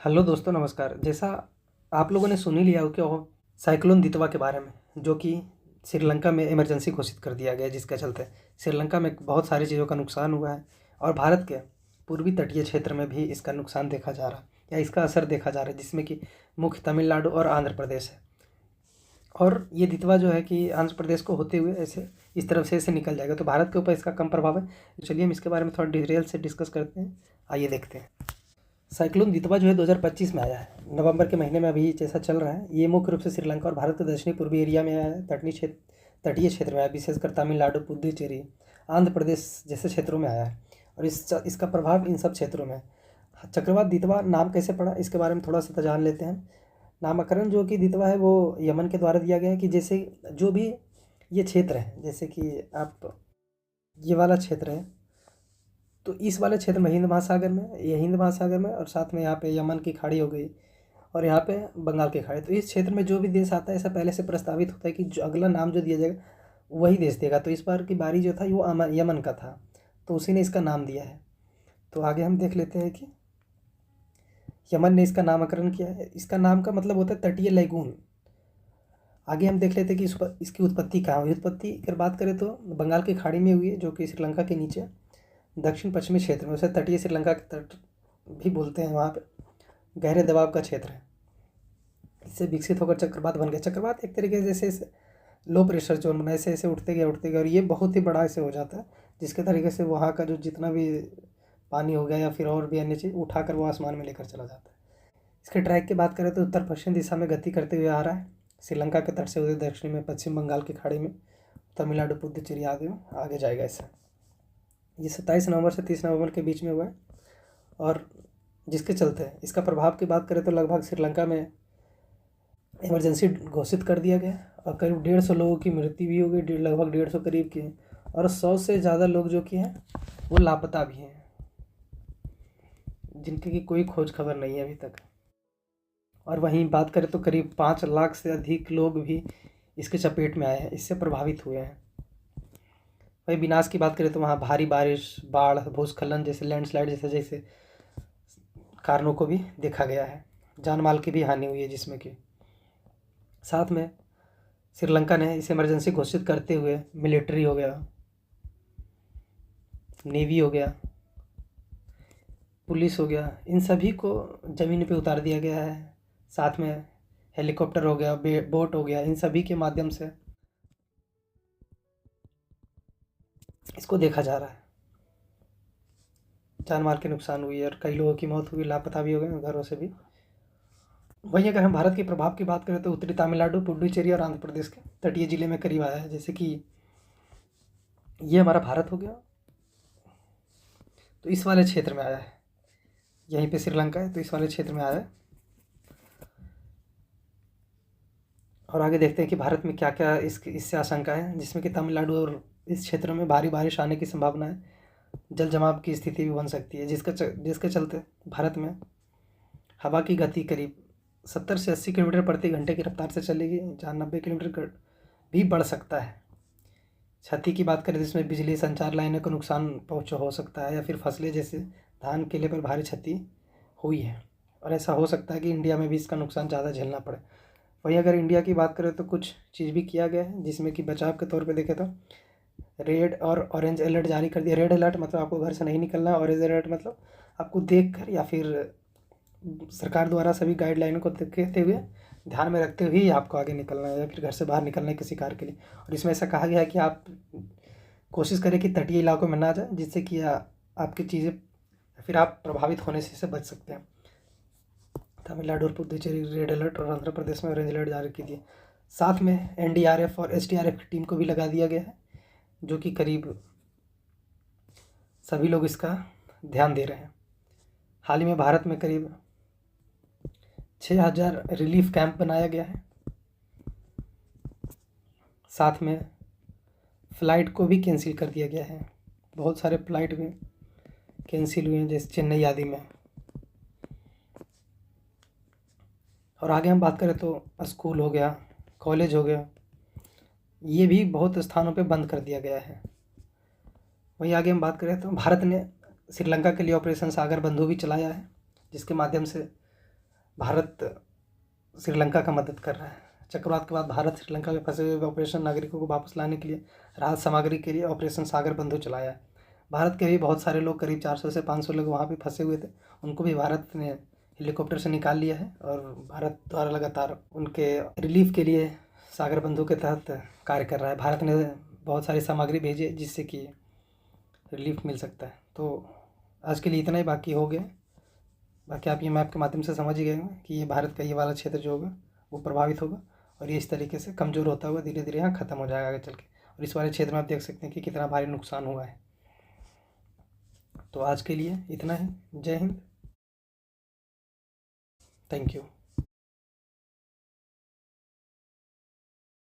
Hello दोस्तों, नमस्कार। जैसा आप लोगों ने सुन ही लिया हो कि वो साइक्लोन दितवा के बारे में, जो कि श्रीलंका में इमरजेंसी घोषित कर दिया गया है, जिसके चलते श्रीलंका में बहुत सारी चीज़ों का नुकसान हुआ है और भारत के पूर्वी तटीय क्षेत्र में भी इसका नुकसान देखा जा रहा है या इसका असर देखा जा रहा है, जिसमें कि मुख्य तमिलनाडु और आंध्र प्रदेश है। और ये दितवा जो है कि आंध्र प्रदेश को होते हुए ऐसे इस तरफ से ऐसे निकल जाएगा, तो भारत के ऊपर इसका कम प्रभाव है। चलिए हम इसके बारे में थोड़ा डिटेल से डिस्कस करते हैं। आइए देखते हैं। साइक्लोन दितवा जो है 2025 में आया है, नवंबर के महीने में अभी जैसा चल रहा है। ये मुख्य रूप से श्रीलंका और भारत के दक्षिणी पूर्वी एरिया में आया है, तटीय क्षेत्र में आया है, विशेषकर तमिलनाडु, पुदुचेरी, आंध्र प्रदेश जैसे क्षेत्रों में आया है और इसका प्रभाव इन सब क्षेत्रों में है। चक्रवात दितवा नाम कैसे पड़ा, इसके बारे में थोड़ा सा जान लेते हैं। नामकरण जो कि दितवा है वो यमन के द्वारा दिया गया है कि जैसे जो भी ये क्षेत्र है, जैसे कि आप ये वाला क्षेत्र है, तो इस वाले क्षेत्र में हिंद महासागर में और साथ में यहाँ पे यमन की खाड़ी हो गई और यहाँ पे बंगाल की खाड़ी। तो इस क्षेत्र में जो भी देश आता है, ऐसा पहले से प्रस्तावित होता है कि जो अगला नाम जो दिया जाएगा वही देश देगा। तो इस बार की बारी जो था वो यमन का था, तो उसी ने इसका नाम दिया है। तो आगे हम देख लेते हैं कि यमन ने इसका नामकरण किया है। इसका नाम का मतलब होता है तटीय लैगून। आगे हम देख लेते हैं कि इसकी उत्पत्ति कहाँ हुई। उत्पत्ति अगर बात करें तो बंगाल की खाड़ी में हुई है, जो कि श्रीलंका के नीचे दक्षिण पश्चिमी क्षेत्र में, उसे तटीय श्रीलंका के तट भी बोलते हैं। वहाँ पे गहरे दबाव का क्षेत्र है। इससे विकसित होकर चक्रवात बन गया। चक्रवात एक तरीके से जैसे लो प्रेशर जोन बना, ऐसे ऐसे उठते गए और ये बहुत ही बड़ा ऐसे हो जाता है, जिसके तरीके से वहाँ का जो जितना भी पानी हो गया या फिर और भी अन्य चीज़ उठाकर वो आसमान में लेकर चला जाता है। इसके ट्रैक की बात करें तो उत्तर पश्चिम दिशा में गति करते हुए आ रहा है, श्रीलंका के तट से उधर दक्षिण में पश्चिम बंगाल की खाड़ी में, तमिलनाडु, पुदुचेरी आगे जाएगा। इससे ये 27 नवंबर से 30 नवंबर के बीच में हुआ है और जिसके चलते इसका प्रभाव की बात करें तो लगभग श्रीलंका में इमरजेंसी घोषित कर दिया गया और करीब 150 लोगों की मृत्यु भी हो गई, लगभग 150 करीब की, और 100 से ज़्यादा लोग जो कि हैं वो लापता भी हैं, जिनकी की कोई खोज खबर नहीं है अभी तक। और वहीं बात करें तो करीब 5 लाख से अधिक लोग भी इसके चपेट में आए हैं, इससे प्रभावित हुए हैं। वही विनाश की बात करें तो वहाँ भारी बारिश, बाढ़, भूस्खलन जैसे लैंडस्लाइड जैसे कारणों को भी देखा गया है। जान माल की भी हानि हुई है, जिसमें कि साथ में श्रीलंका ने इस इमरजेंसी घोषित करते हुए मिलिट्री हो गया, नेवी हो गया, पुलिस हो गया, इन सभी को ज़मीन पे उतार दिया गया है। साथ में हेलीकॉप्टर हो गया, बोट हो गया, इन सभी के माध्यम से इसको देखा जा रहा है। जान माल के नुकसान हुई है और कई लोगों की मौत हुई, लापता भी हो गए घरों से भी। वहीं अगर हम भारत के प्रभाव की बात करें तो उत्तरी तमिलनाडु, पुडुचेरी और आंध्र प्रदेश के तटीय जिले में करीब आया है। जैसे कि ये हमारा भारत हो गया, तो इस वाले क्षेत्र में आया है। यहीं पे श्रीलंका है तो इस वाले क्षेत्र में आया है। और आगे देखते हैं कि भारत में क्या क्या इससे आशंका है, जिसमें कि तमिलनाडु और इस क्षेत्र में भारी बारिश आने की संभावना है। जल जमाव की स्थिति भी बन सकती है, जिसके चलते भारत में हवा की गति करीब 70 से 80 किलोमीटर प्रति घंटे की रफ्तार से चलेगी, जहाँ 90 किलोमीटर भी बढ़ सकता है। क्षति की बात करें तो इसमें बिजली, संचार लाइनों को नुकसान हो सकता है, या फिर फसलें जैसे धान, केले पर भारी क्षति हुई है। और ऐसा हो सकता है कि इंडिया में भी इसका नुकसान ज़्यादा झेलना पड़े। वहीं अगर इंडिया की बात करें तो कुछ चीज़ भी किया गया है, जिसमें कि बचाव के तौर पे देखें तो रेड और ऑरेंज अलर्ट जारी कर दिया। रेड अलर्ट मतलब आपको घर से नहीं निकलना, ऑरेंज अलर्ट मतलब आपको देखकर या फिर सरकार द्वारा सभी गाइडलाइनों को देखते हुए, ध्यान में रखते हुए ही आपको आगे निकलना है या फिर घर से बाहर निकलना है किसी कार्य के लिए। और इसमें ऐसा कहा गया है कि आप कोशिश करें कि तटीय इलाकों में ना जाएं, जिससे कि आपकी चीज़ें फिर आप प्रभावित होने से बच सकते हैं। तमिलनाडु और पुदुचेरी रेड अलर्ट और आंध्र प्रदेश में ऑरेंज अलर्ट जारी की दिए। साथ में एनडीआरएफ और एसडीआरएफ की टीम को भी लगा दिया गया है, जो कि करीब सभी लोग इसका ध्यान दे रहे हैं। हाल ही में भारत में करीब 6000 रिलीफ कैंप बनाया गया है। साथ में फ़्लाइट को भी कैंसिल कर दिया गया है। बहुत सारे फ़्लाइट भी कैंसिल हुए हैं, जैसे चेन्नई आदि में। और आगे हम बात करें तो स्कूल हो गया, कॉलेज हो गया, ये भी बहुत स्थानों पे बंद कर दिया गया है। वहीं आगे हम बात करें तो भारत ने श्रीलंका के लिए ऑपरेशन सागर बंधु भी चलाया है, जिसके माध्यम से भारत श्रीलंका का मदद कर रहा है। चक्रवात के बाद भारत श्रीलंका में फंसे हुए ऑपरेशन नागरिकों को वापस लाने के लिए राहत सामग्री के लिए ऑपरेशन सागर बंधु चलाया है। भारत के भी बहुत सारे लोग, करीब 400 से 500 लोग वहाँ भी फंसे हुए थे, उनको भी भारत ने हेलीकॉप्टर से निकाल लिया है और भारत द्वारा लगातार उनके रिलीफ के लिए सागर बंधु के तहत कार्य कर रहा है। भारत ने बहुत सारी सामग्री भेजी है जिससे कि रिलीफ मिल सकता है। तो आज के लिए इतना ही बाकी हो गया। बाकी आप ये मैप के माध्यम से समझ ही गए होंगे कि ये भारत का ये वाला क्षेत्र जो होगा वो प्रभावित होगा और ये इस तरीके से कमज़ोर होता हुआ धीरे धीरे यहाँ ख़त्म हो जाएगा आगे चल के। और इस वाले क्षेत्र में आप देख सकते हैं कि कितना भारी नुकसान हुआ है। तो आज के लिए इतना ही। जय हिंद। Thank you.